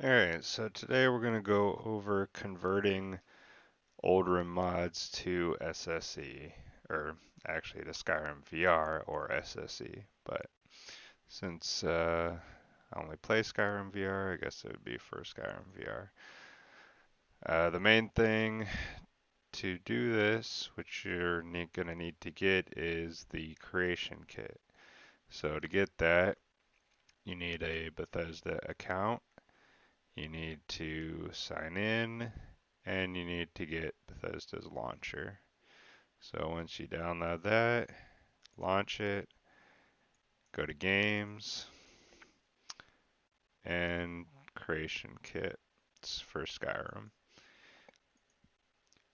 Alright, so today we're going to go over converting Oldrim mods to SSE, or actually to Skyrim VR or SSE, but since I only play Skyrim VR, I guess it would be for Skyrim VR. The main thing to do this, which you're going to need to get, is the creation kit. So to get that, you need a Bethesda account. You need to sign in and you need to get Bethesda's launcher. So once you download that, launch it, go to games and creation kits for Skyrim.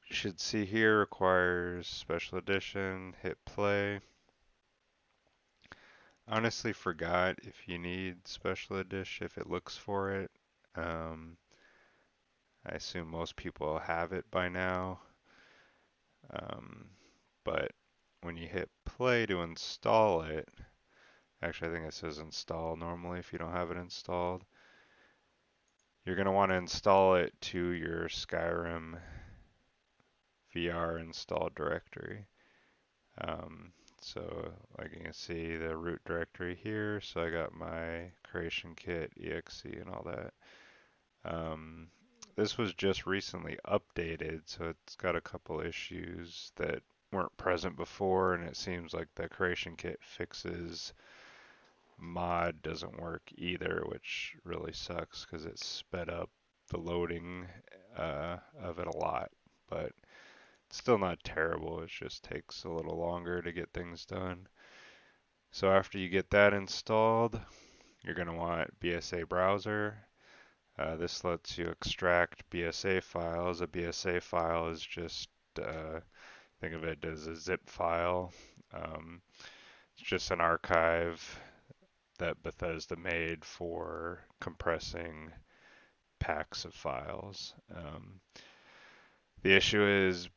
You should see here requires special edition, hit play. Honestly forgot if you need special edition, if it looks for it. Um, I assume most people have it by now. Um, but when you hit play to install it, actually I think it says install normally if you don't have it installed, you're going to want to install it to your Skyrim VR install directory. Um, so like you can see the root directory here, so I got my creation kit, exe and all that. This was just recently updated, so it's got a couple issues that weren't present before, and it seems like the creation kit fixes mod doesn't work either, which really sucks because it sped up the loading of it a lot. But it's still not terrible, it just takes a little longer to get things done. So after you get that installed, you're going to want BSA browser. This lets you extract BSA files. A BSA file is just, think of it as a zip file. It's just an archive that Bethesda made for compressing packs of files. The issue is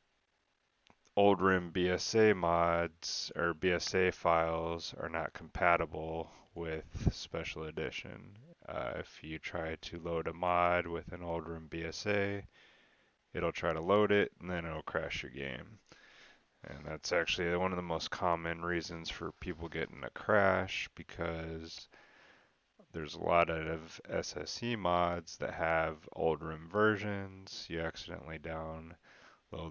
Oldrim BSA mods or BSA files are not compatible with Special Edition. If you try to load a mod with an Oldrim BSA, it'll try to load it and then it'll crash your game. And that's actually one of the most common reasons for people getting a crash because there's a lot of SSE mods that have Oldrim versions. You accidentally download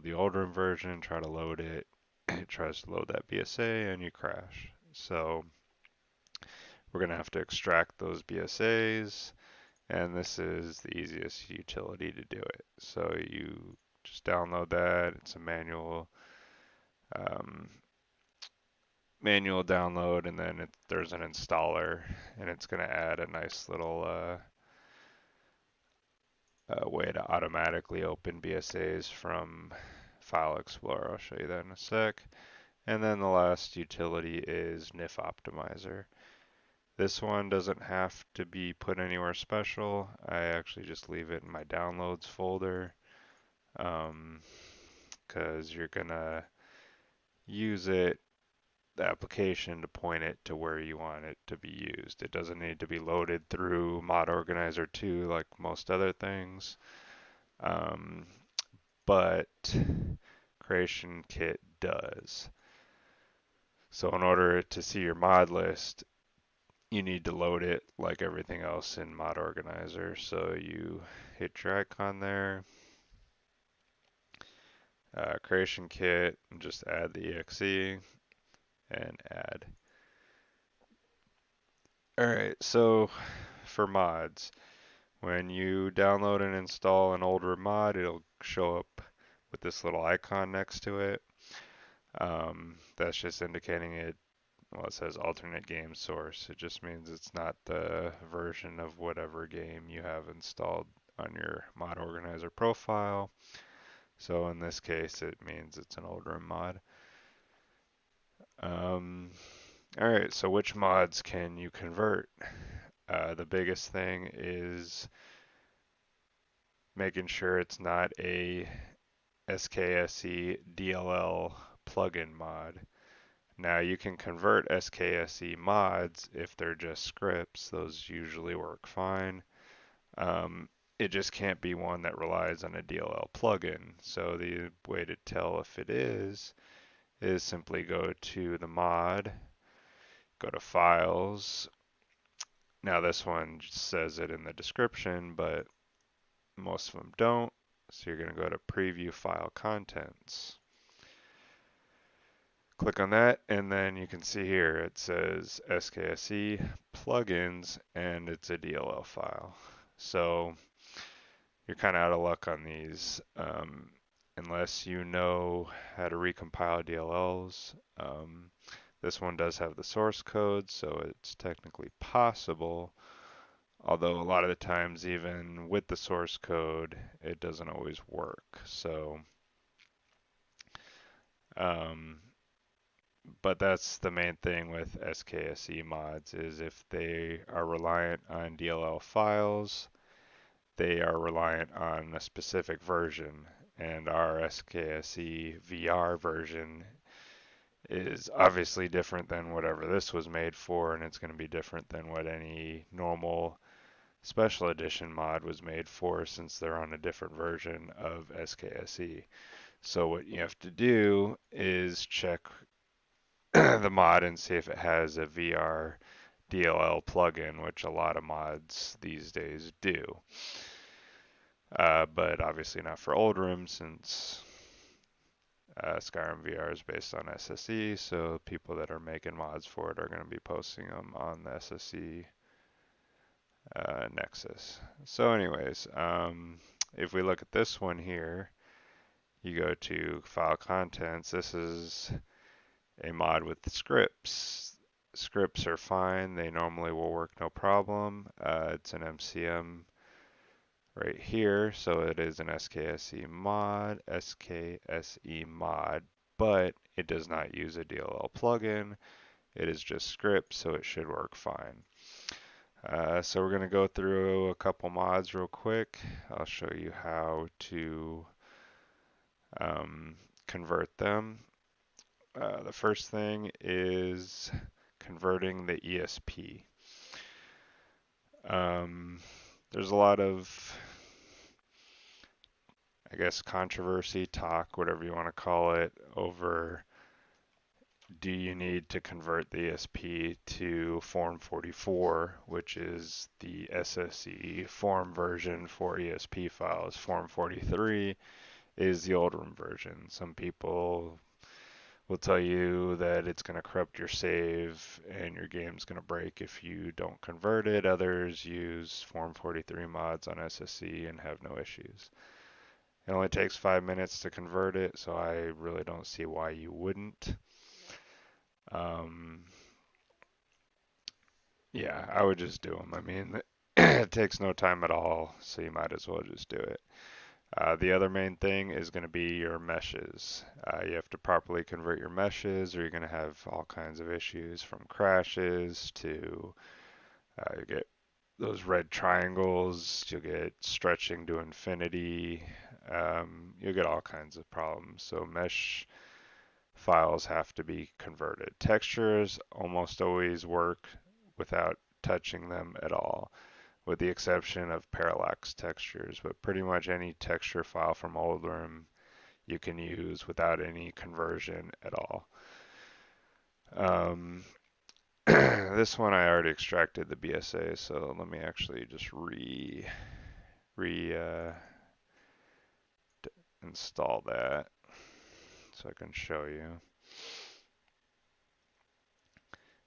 the Oldrim version, try to load it, it tries to load that BSA and you crash. So we're going to have to extract those BSAs, and this is the easiest utility to do it. So you just download that. It's a um, manual download, and then there's an installer, and it's going to add a nice little way to automatically open BSAs from File Explorer. I'll show you that in a sec. And then the last utility is NIF Optimizer. This one doesn't have to be put anywhere special. I actually just leave it in my downloads folder because you're gonna use it, the application, to point it to where you want it to be used. It doesn't need to be loaded through Mod Organizer 2 like most other things, um, but Creation Kit does. So in order to see your mod list, you need to load it like everything else in Mod Organizer. So you hit your icon there, Creation Kit, and just add the exe and add. Alright, so for mods, when you download and install an older mod, it'll show up with this little icon next to it. That's just indicating it, well, it says alternate game source. It just means it's not the version of whatever game you have installed on your mod organizer profile. So in this case, it means it's an older mod. Alright, so which mods can you convert? The biggest thing is making sure it's not a SKSE DLL plugin mod. Now you can convert SKSE mods if they're just scripts. Those usually work fine. Um, it just can't be one that relies on a DLL plugin. So the way to tell if it is simply go to the mod, go to files. Now this one says it in the description, but most of them don't. So you're going to go to preview file contents. Click on that, and then you can see here it says SKSE plugins, and it's a DLL file. So you're kind of out of luck on these unless you know how to recompile DLLs. This one does have the source code, so it's technically possible. Although a lot of the times, even with the source code, it doesn't always work. So, um, but that's the main thing with SKSE mods is if they are reliant on DLL files, they are reliant on a specific version. And our SKSE VR version is obviously different than whatever this was made for, and it's going to be different than what any normal special edition mod was made for since they're on a different version of SKSE. So what you have to do is check the mod and see if it has a VR DLL plugin, which a lot of mods these days do. But obviously not for Oldrim since SkyrimVR is based on SSE, so people that are making mods for it are going to be posting them on the SSE Nexus. So anyways, if we look at this one here, you go to file contents. This is a mod with scripts. Scripts are fine. They normally will work no problem. It's an MCM right here. So it is an SKSE mod, but it does not use a DLL plugin. It is just script, so it should work fine. So we're going to go through a couple mods real quick. I'll show you how to convert them. The first thing is converting the ESP. There's a lot of, I guess, controversy, talk, whatever you want to call it, over do you need to convert the ESP to Form 44, which is the SSE form version for ESP files. Form 43 is the Oldrim version. Some people will tell you that it's going to corrupt your save and your game's going to break if you don't convert it. Others use Form 43 mods on SSE and have no issues. It only takes 5 minutes to convert it, so I really don't see why you wouldn't. Yeah, I would just do them. I mean, it takes no time at all, so you might as well just do it. The other main thing is going to be your meshes. You have to properly convert your meshes, or you're going to have all kinds of issues from crashes to you get those red triangles, you'll get stretching to infinity, you'll get all kinds of problems. So mesh files have to be converted. Textures almost always work without touching them at all, with the exception of parallax textures, but pretty much any texture file from Oldrim you can use without any conversion at all. This one I already extracted the BSA, so let me actually just install that so I can show you.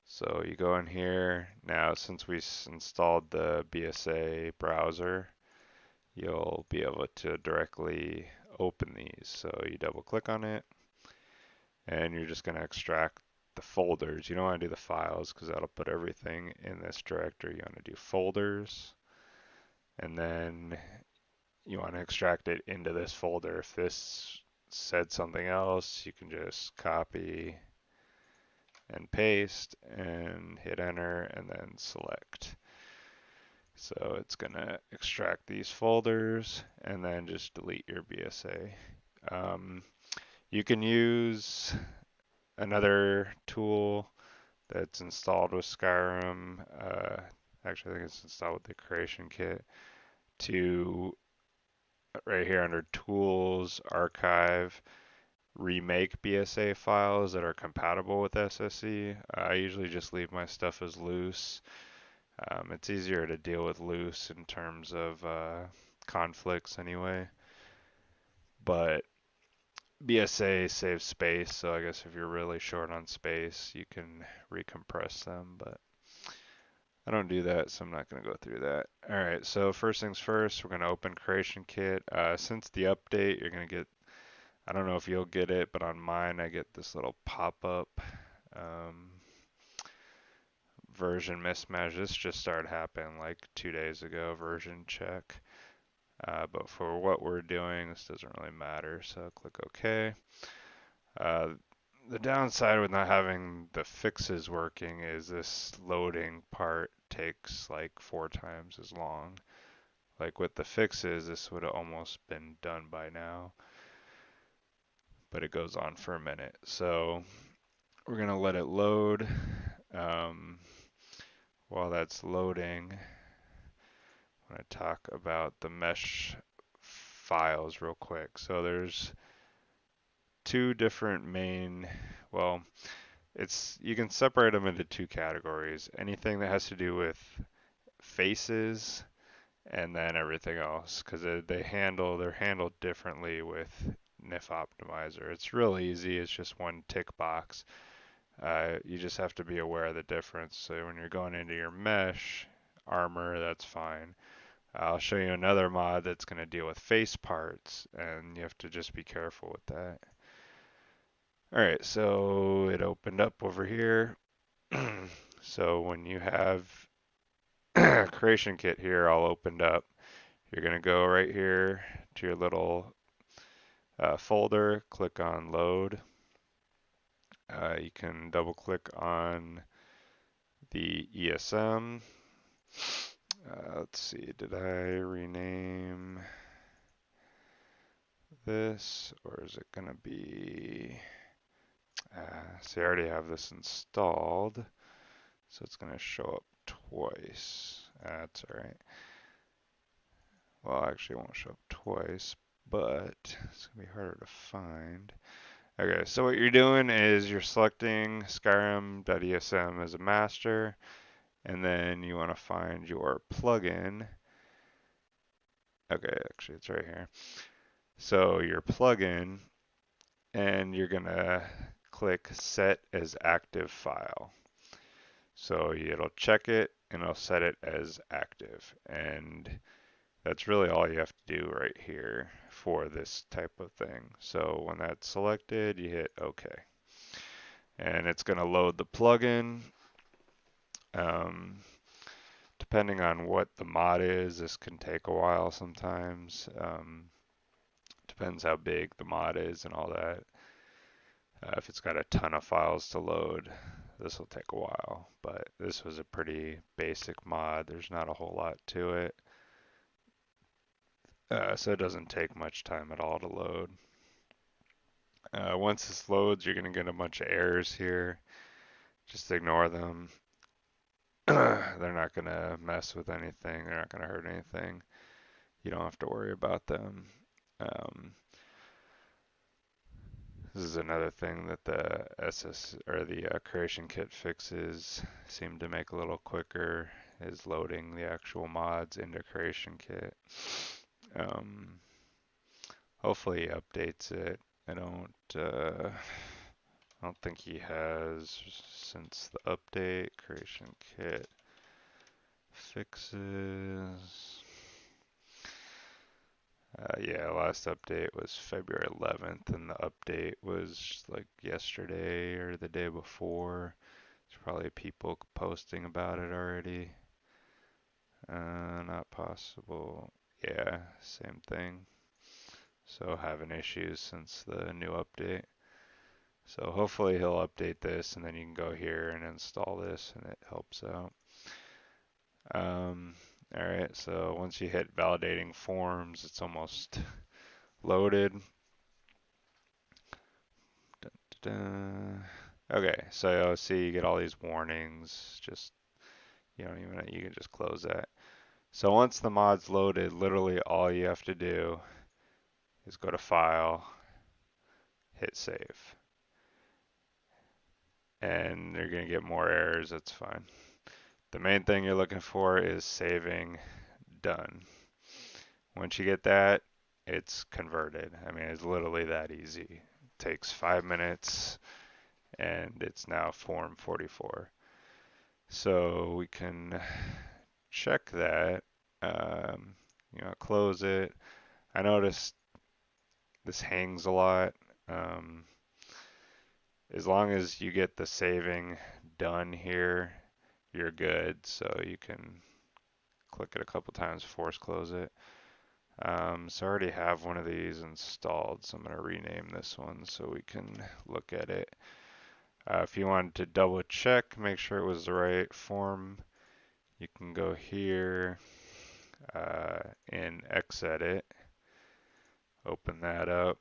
So you go in here. Now, since we installed the BSA browser, you'll be able to directly open these. So you double click on it, and you're just going to extract the folders. You don't want to do the files because that'll put everything in this directory. You want to do folders, and then you want to extract it into this folder. If this said something else, you can just copy and paste and hit enter and then select. So it's going to extract these folders and then just delete your BSA. You can use another tool that's installed with Skyrim. Actually, I think it's installed with the creation kit. to right here under Tools, Archive, remake BSA files that are compatible with SSE. I usually just leave my stuff as loose. It's easier to deal with loose in terms of conflicts anyway. But BSA saves space, so I guess if you're really short on space, you can recompress them, but I don't do that, so I'm not going to go through that. All right, so first things first, we're going to open Creation Kit. Since the update, you're going to get, I don't know if you'll get it, but on mine, I get this little pop-up version mismatch. This just started happening like 2 days ago, version check. But for what we're doing, this doesn't really matter, so click OK. The downside with not having the fixes working is this loading part takes like 4 times as long. Like with the fixes, this would have almost been done by now, but it goes on for a minute. So we're gonna let it load. While that's loading, I'm gonna talk about the mesh files real quick. So there's two different main, well, you can separate them into two categories. Anything that has to do with faces and then everything else, because they're handled differently with NIF Optimizer. It's real easy. It's just one tick box. You just have to be aware of the difference. So when you're going into your mesh armor, that's fine. I'll show you another mod that's going to deal with face parts, and you have to just be careful with that. Alright, so it opened up over here. So when you have Creation Kit here all opened up, you're going to go right here to your little folder, click on Load. You can double click on the ESM. Let's see, did I rename this, or is it going to be... see, I already have this installed, so it's going to show up twice. That's alright. Well, actually, it won't show up twice, but it's going to be harder to find. Okay, so what you're doing is you're selecting Skyrim.esm as a master, and then you want to find your plugin. Okay, actually, it's right here. So your plugin, and you're going to click Set as Active File. So it'll check it, and it'll set it as active. And that's really all you have to do right here for this type of thing. So when that's selected, you hit OK. And it's going to load the plugin. Depending on what the mod is, this can take a while sometimes. Depends how big the mod is and all that. If it's got a ton of files to load, this will take a while. But this was a pretty basic mod. There's not a whole lot to it. So it doesn't take much time at all to load. Once this loads, you're going to get a bunch of errors here. Just ignore them. They're not going to mess with anything. They're not going to hurt anything. You don't have to worry about them. This is another thing that the Creation Kit fixes seem to make a little quicker, is loading the actual mods into Creation Kit. Hopefully he updates it. I don't think he has since the update. Creation Kit fixes. Yeah, last update was February 11th, and the update was like yesterday or the day before. There's probably people posting about it already. Not possible. Yeah, same thing. So having issues since the new update. So hopefully he'll update this, and then you can go here and install this, and it helps out. Alright, so once you hit validating forms, it's almost loaded. Okay, so see you get all these warnings. Just you can just close that. So once the mod's loaded, literally all you have to do is go to File, hit Save. And you're going to get more errors, that's fine. The main thing you're looking for is saving done. Once you get that, it's converted. I mean, it's literally that easy. It takes 5 minutes and it's now Form 44. So we can check that. Um, close it. I noticed this hangs a lot. Um, as long as you get the saving done here, you're good. So you can click it a couple times, force close it. So I already have one of these installed, so I'm going to rename this one so we can look at it. If you wanted to double check, make sure it was the right form, you can go here in Xedit, open that up.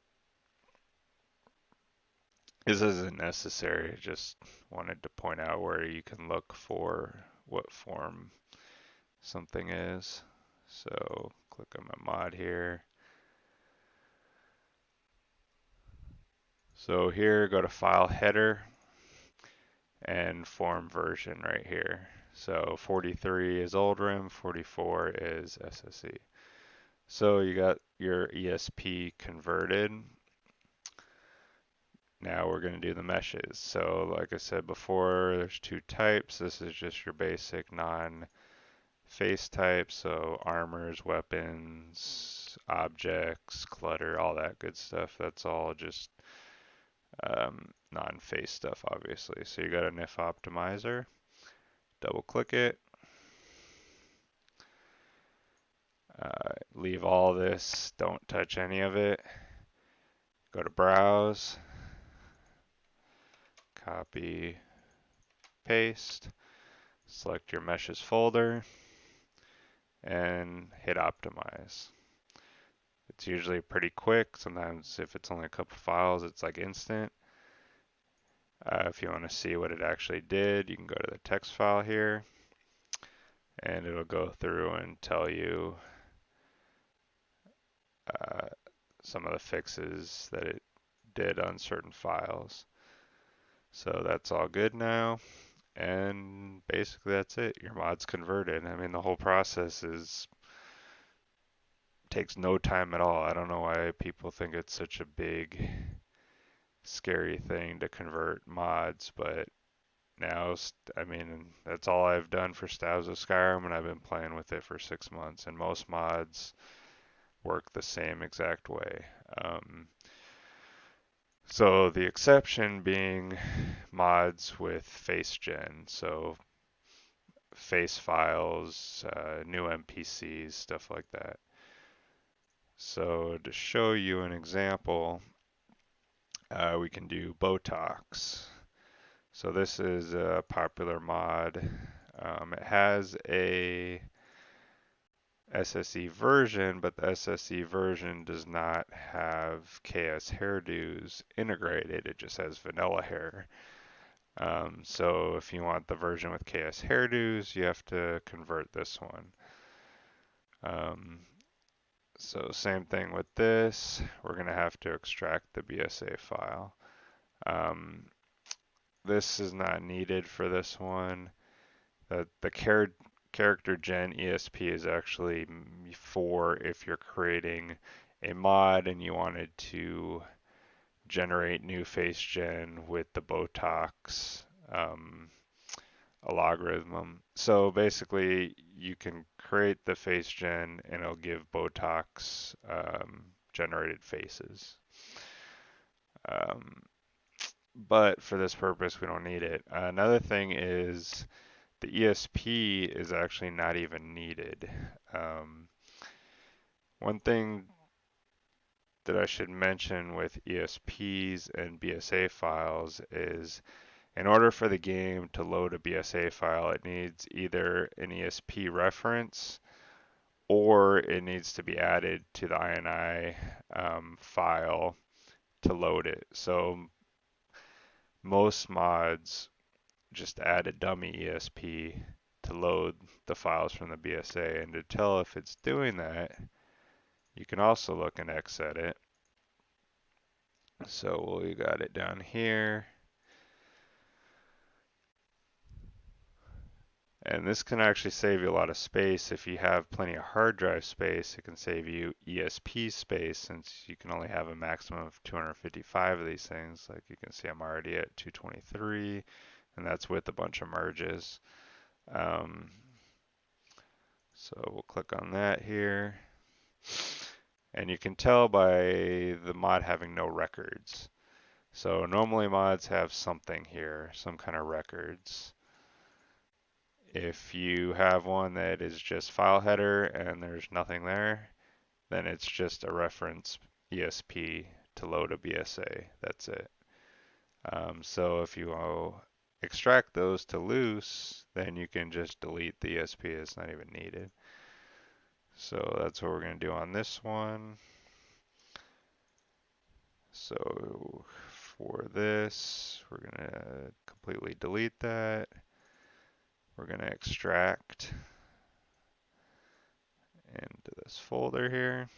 This isn't necessary, just wanted to point out where you can look for what form something is. So click on my mod here. So here, go to File Header and Form Version right here. So 43 is Oldrim, 44 is SSE. So you got your ESP converted. Now we're going to do the meshes. So like I said before, there's two types. This is just your basic non-face type. So armors, weapons, objects, clutter, all that good stuff. That's all just non-face stuff, obviously. So you got an if optimizer. Double click it. Leave all this. Don't touch any of it. Go to Browse. Copy, paste. Select your meshes folder and hit optimize. It's usually pretty quick. Sometimes if it's only a couple files, it's like instant. If you want to see what it actually did, you can go to the text file here and it'll go through and tell you some of the fixes that it did on certain files. So that's all good now. And basically that's it. Your mod's converted. I mean, the whole process takes no time at all. I don't know why people think it's such a big, scary thing to convert mods, but now, I mean, that's all I've done for Stabs of Skyrim, and I've been playing with it for 6 months, and most mods work the same exact way. So the exception being mods with face gen, so face files, new NPCs, stuff like that. So to show you an example, we can do Botox. So this is a popular mod. It has a SSE version, but the SSE version does not have KS hairdos integrated. It just has vanilla hair. So if you want the version with KS hairdos, you have to convert this one. So same thing with this. We're going to have to extract the BSA file. This is not needed for this one. The character gen ESP is actually for if you're creating a mod and you wanted to generate new face gen with the Botox algorithm. So basically, you can create the face gen and it'll give Botox generated faces. But for this purpose, we don't need it. Another thing is the ESP is actually not even needed. One thing that I should mention with ESPs and BSA files is in order for the game to load a BSA file, it needs either an ESP reference or it needs to be added to the INI file to load it. So most mods just add a dummy ESP to load the files from the BSA. And to tell if it's doing that, you can also look in Xedit. So we got it down here. And this can actually save you a lot of space. If you have plenty of hard drive space, it can save you ESP space, since you can only have a maximum of 255 of these things. Like you can see, I'm already at 223, and that's with a bunch of merges. So we'll click on that here. And you can tell by the mod having no records. So normally mods have something here, some kind of records. If you have one that is just file header and there's nothing there, then it's just a reference ESP to load a BSA. That's it. So if you extract those to loose, then you can just delete the ESP. It's not even needed. So that's what we're going to do on this one. So for this, we're going to completely delete that. We're going to extract into this folder here.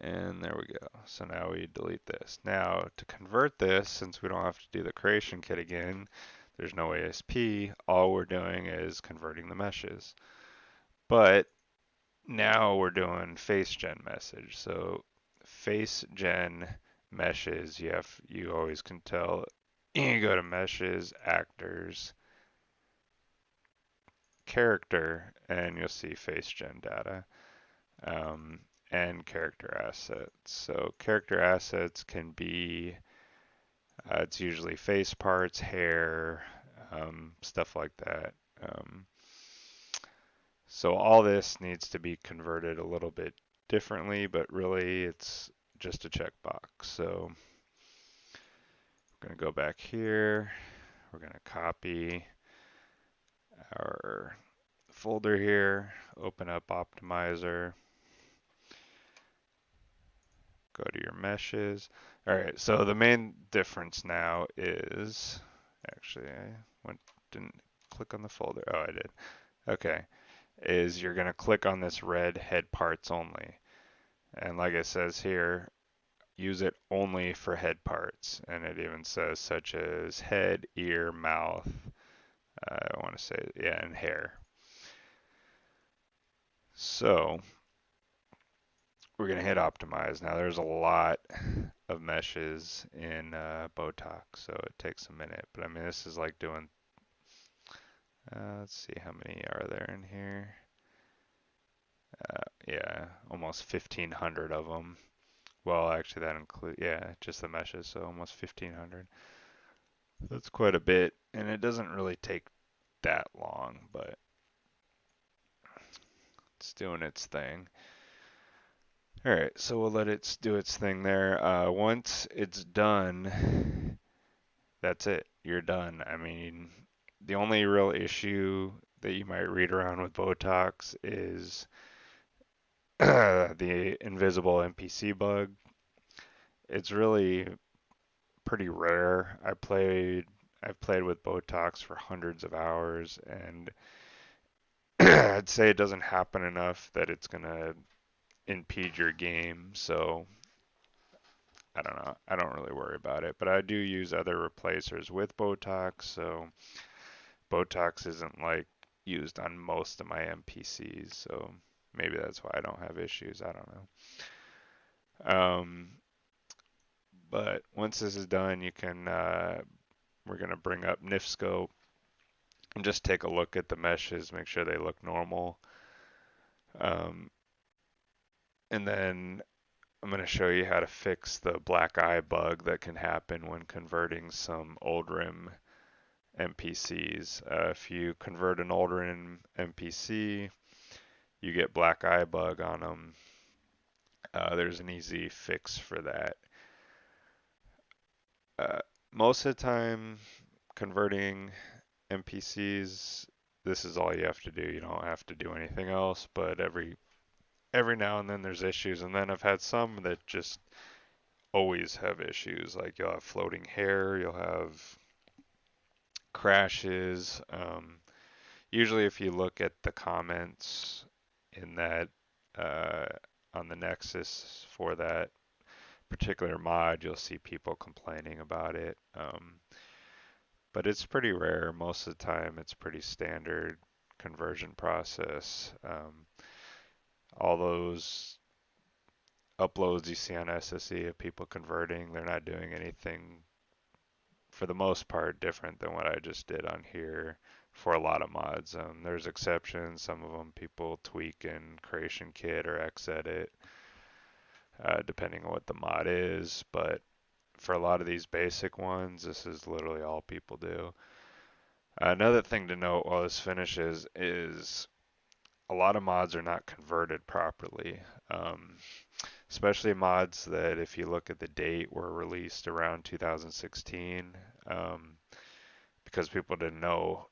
And there we go. So now we delete this. Now to convert this, since we don't have to do the creation kit again, there's no ASP, all we're doing is converting the meshes. But now we're doing face gen message. So face gen meshes, you always can tell. You go to meshes, actors, character, and you'll see face gen data. And character assets. So character assets can be, it's usually face parts, hair, stuff like that. So all this needs to be converted a little bit differently, but really it's just a checkbox. So we're going to go back here. We're going to copy our folder here, open up Optimizer, go to your meshes. All right, so the main difference now is, actually didn't click on the folder. Oh, I did. Okay, is you're gonna click on this red head parts only. And like it says here, use it only for head parts. And it even says such as head, ear, mouth, I want to say, yeah, and hair. So we're going to hit optimize. Now there's a lot of meshes in Botox, so it takes a minute. But I mean, this is like doing, let's see, how many are there in here? Yeah, almost 1,500 of them. Well, actually that includes, yeah, just the meshes, so almost 1,500. That's quite a bit, and it doesn't really take that long, but it's doing its thing. All right, so we'll let it do its thing there. Once it's done, that's it. You're done. I mean, the only real issue that you might read around with Botox is the invisible NPC bug. It's really pretty rare. I've played with Botox for hundreds of hours, and I'd say it doesn't happen enough that it's gonna impede your game. So I don't know. I don't really worry about it, but I do use other replacers with Botox, so Botox isn't like used on most of my NPCs, so maybe that's why I don't have issues. I don't know. But once this is done, you can, we're going to bring up NIF scope and just take a look at the meshes, make sure they look normal. And then I'm going to show you how to fix the black eye bug that can happen when converting some Oldrim NPCs. If you convert an Oldrim NPC, you get black eye bug on them. There's an easy fix for that. Most of the time, converting NPCs, this is all you have to do. You don't have to do anything else, but every now and then there's issues, and then I've had some that just always have issues. Like you'll have floating hair, you'll have crashes. Usually, if you look at the comments in that uh, on the Nexus for that particular mod, you'll see people complaining about it. But it's pretty rare. Most of the time, it's pretty standard conversion process. All those uploads you see on SSE of people converting, they're not doing anything for the most part different than what I just did on here for a lot of mods. There's exceptions. Some of them people tweak in Creation Kit or Xedit, depending on what the mod is. But for a lot of these basic ones, this is literally all people do. Another thing to note while this finishes is a lot of mods are not converted properly. Especially mods that, if you look at the date, were released around 2016, because people didn't know,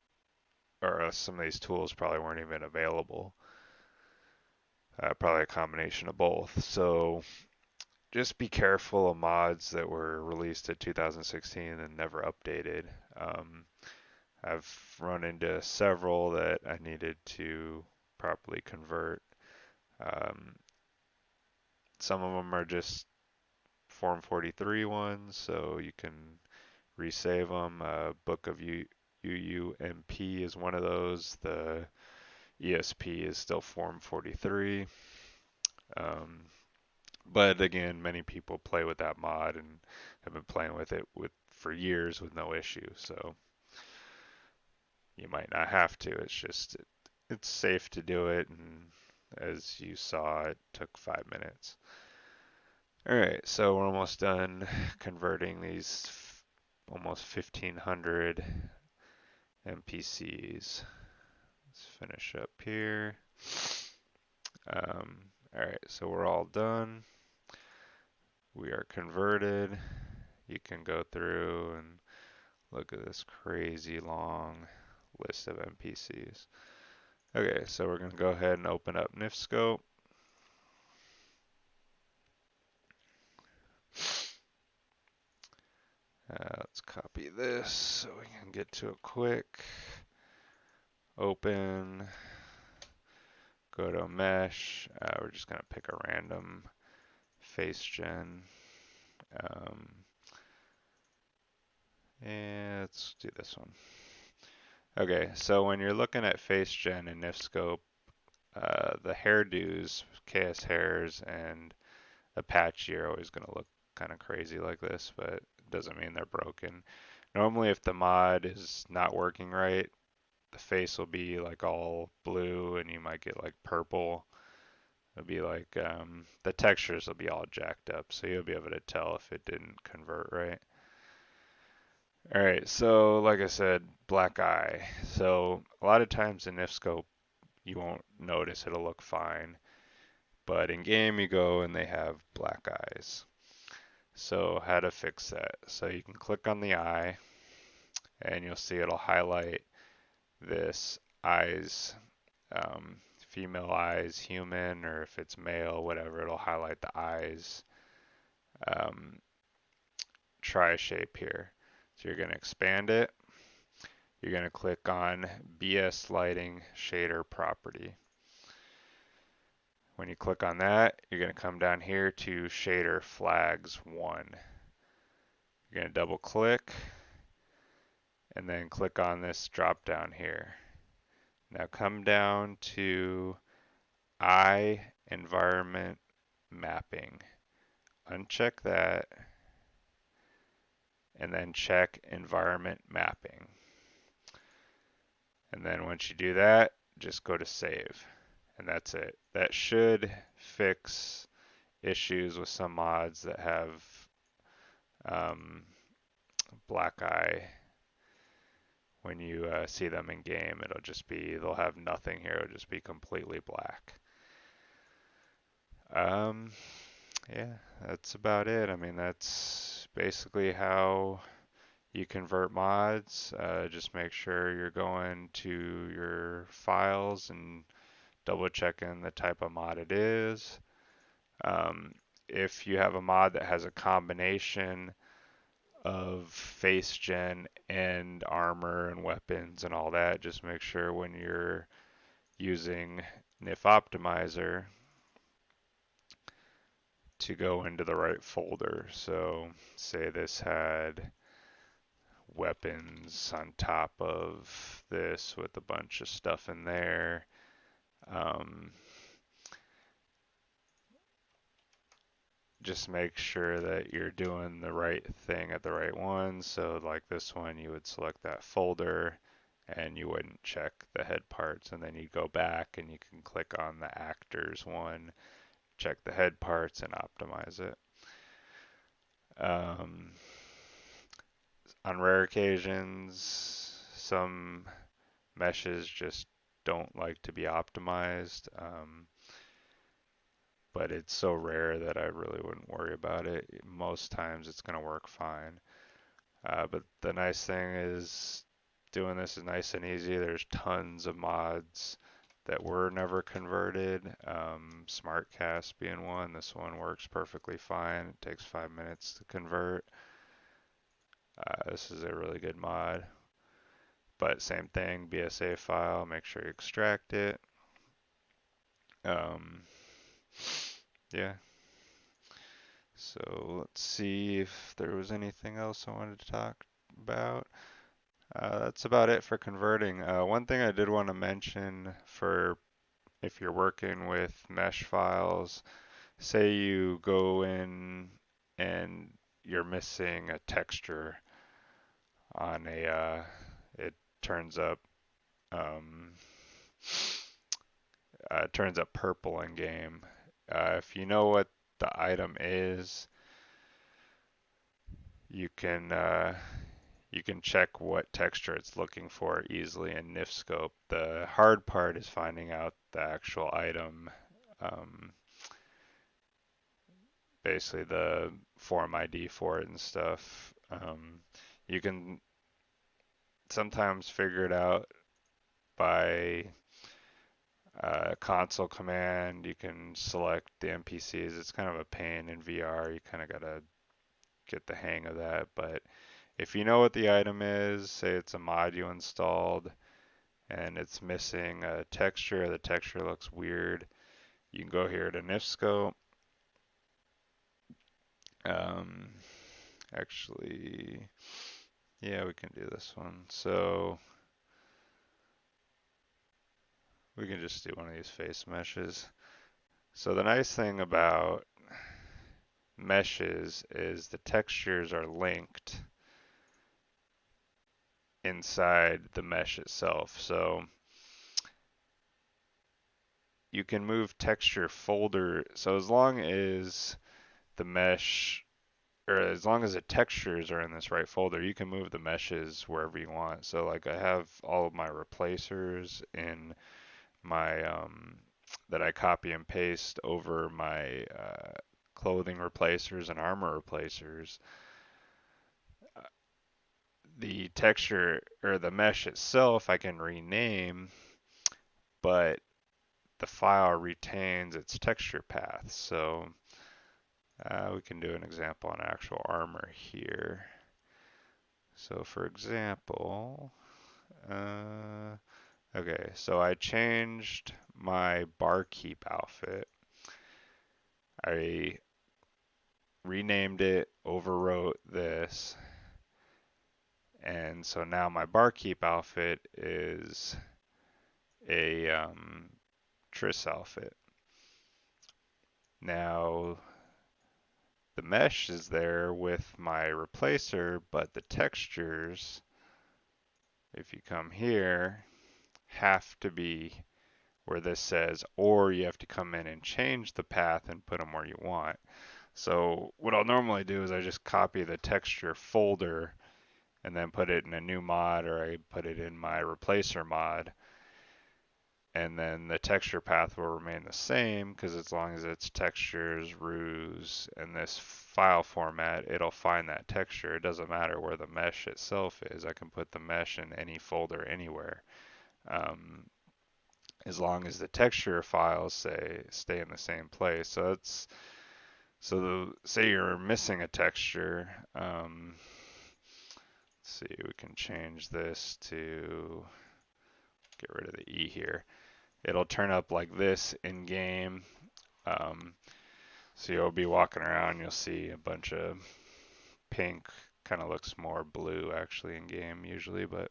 or some of these tools probably weren't even available. Probably a combination of both. So just be careful of mods that were released in 2016 and never updated. I've run into several that I needed to properly convert. Um, some of them are just Form 43 ones, so you can resave them. Book of UUMP is one of those. The ESP is still Form 43. But again, many people play with that mod and have been playing with it for years with no issue. So you might not have to. It's safe to do it, and as you saw, it took 5 minutes. All right, so we're almost done converting these almost 1,500 NPCs. Let's finish up here. All right, so we're all done. We are converted. You can go through and look at this crazy long list of NPCs. Okay, so we're going to go ahead and open up NifScope. Let's copy this so we can get to it quick. Open, go to mesh. We're just going to pick a random face gen. And let's do this one. Okay, so when you're looking at face gen in NifScope, the hairdos, KS hairs, and Apache are always going to look kind of crazy like this, but it doesn't mean they're broken. Normally, if the mod is not working right, the face will be like all blue and you might get like purple. It'll be like the textures will be all jacked up, so you'll be able to tell if it didn't convert right. All right, so like I said, black eye. So a lot of times in NifScope, you won't notice, it'll look fine. But in game you go and they have black eyes. So how to fix that? So you can click on the eye and you'll see it'll highlight this eyes, female eyes, human, or if it's male, whatever, it'll highlight the eyes tri-shape here. So you're going to expand it. You're going to click on BS Lighting Shader Property. When you click on that, you're going to come down here to Shader Flags 1. You're going to double click and then click on this drop down here. Now come down to Eye Environment Mapping. Uncheck that and then check Environment Mapping. And then once you do that, just go to Save. And that's it. That should fix issues with some mods that have black eye. When you see them in game, it'll just be, they'll have nothing here. It'll just be completely black. Yeah, that's about it. I mean, that's basically how you convert mods. Just make sure you're going to your files and double checking the type of mod it is. If you have a mod that has a combination of face gen and armor and weapons and all that. Just make sure when you're using NIF Optimizer to go into the right folder. So say this had weapons on top of this with a bunch of stuff in there. Just make sure that you're doing the right thing at the right one. So like this one, you would select that folder and you wouldn't check the head parts, and then you go back and you can click on the actors one, check the head parts and optimize it. On rare occasions, some meshes just don't like to be optimized, but it's so rare that I really wouldn't worry about it. Most times it's going to work fine. But the nice thing is doing this is nice and easy. There's tons of mods that were never converted. SmartCast being one. This one works perfectly fine. It takes 5 minutes to convert. This is a really good mod. But same thing, BSA file, make sure you extract it. Yeah. So let's see if there was anything else I wanted to talk about. That's about it for converting. One thing I did want to mention for if you're working with mesh files, say you go in and you're missing a texture on a, it turns up purple in game. If you know what the item is, you can check what texture it's looking for easily in NIF scope. The hard part is finding out the actual item, basically the form ID for it and stuff. You can sometimes figure it out by console command. You can select the NPCs. It's kind of a pain in VR. You kind of gotta get the hang of that. But if you know what the item is, say it's a mod you installed and it's missing a texture, the texture looks weird, you can go here to NIF scope. Actually, yeah, we can do this one. So we can just do one of these face meshes. So the nice thing about meshes is the textures are linked inside the mesh itself. So you can move texture folder. So as long as the mesh, or as long as the textures are in this right folder, you can move the meshes wherever you want. So like I have all of my replacers in my, that I copy and paste over my clothing replacers and armor replacers. The texture or the mesh itself I can rename, but the file retains its texture path. So we can do an example on actual armor here. So for example, okay, so I changed my barkeep outfit. I renamed it, overwrote this, and so now my barkeep outfit is a Triss outfit. Now the mesh is there with my replacer, but the textures, if you come here, have to be where this says, or you have to come in and change the path and put them where you want. So what I'll normally do is I just copy the texture folder and then put it in a new mod, or I put it in my replacer mod, and then the texture path will remain the same because as long as it's textures, ruse, and this file format, it'll find that texture. It doesn't matter where the mesh itself is. I can put the mesh in any folder anywhere. As long as the texture files stay in the same place. So say you're missing a texture. see, we can change this to get rid of the E here. It'll turn up like this in game. Um, so you'll be walking around, you'll see a bunch of pink, kind of looks more blue actually in game usually, but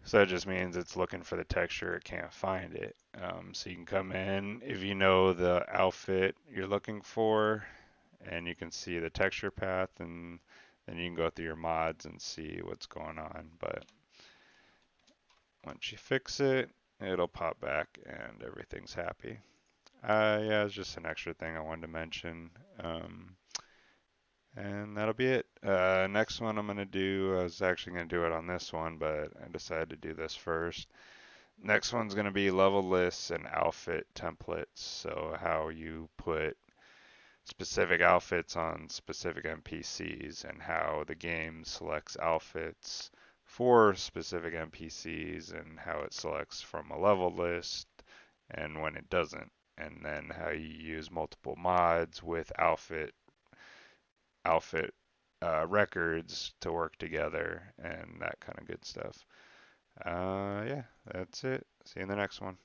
so that just means it's looking for the texture, it can't find it. So you can come in if you know the outfit you're looking for, and you can see the texture path, and then you can go through your mods and see what's going on. But once you fix it, it'll pop back and everything's happy. Yeah, it's just an extra thing I wanted to mention. And that'll be it. Next one I'm going to do, I was actually going to do it on this one, but I decided to do this first. Next one's going to be level lists and outfit templates. So how you put specific outfits on specific NPCs and how the game selects outfits for specific NPCs and how it selects from a level list and when it doesn't. And then how you use multiple mods with outfit records to work together and that kind of good stuff. Yeah, that's it. See you in the next one.